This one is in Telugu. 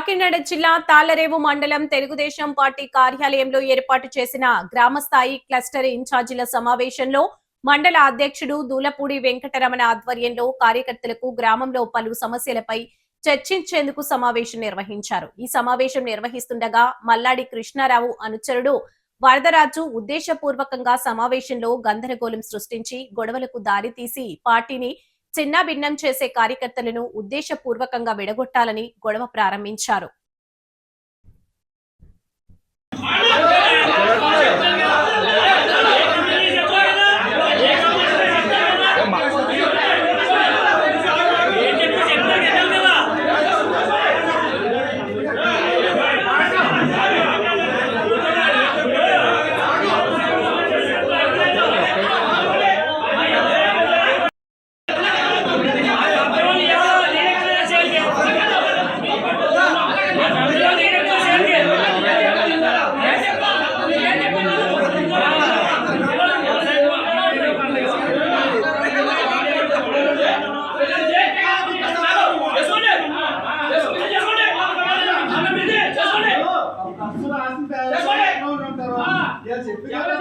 కాకినాడ జిల్లా తాళ్లరేవు మండలం తెలుగుదేశం పార్టీ కార్యాలయంలో ఏర్పాటు చేసిన గ్రామస్థాయి క్లస్టర్ ఇన్ఛార్జీల సమావేశంలో మండల అధ్యక్షుడు దూలపూడి వెంకటరమణ ఆధ్వర్యంలో కార్యకర్తలకు గ్రామంలో పలు సమస్యలపై చర్చించేందుకు సమావేశం నిర్వహించారు. ఈ సమావేశం నిర్వహిస్తుండగా మల్లాడి కృష్ణారావు అనుచరుడు వరదరాజు ఉద్దేశపూర్వకంగా సమావేశంలో గందరగోళం సృష్టించి గొడవలకు దారితీసి పార్టీని చిన్నాభిన్నం చేసే కార్యకర్తలను ఉద్దేశపూర్వకంగా విడగొట్టాలని గొడవ ప్రారంభించారు. చెప్పి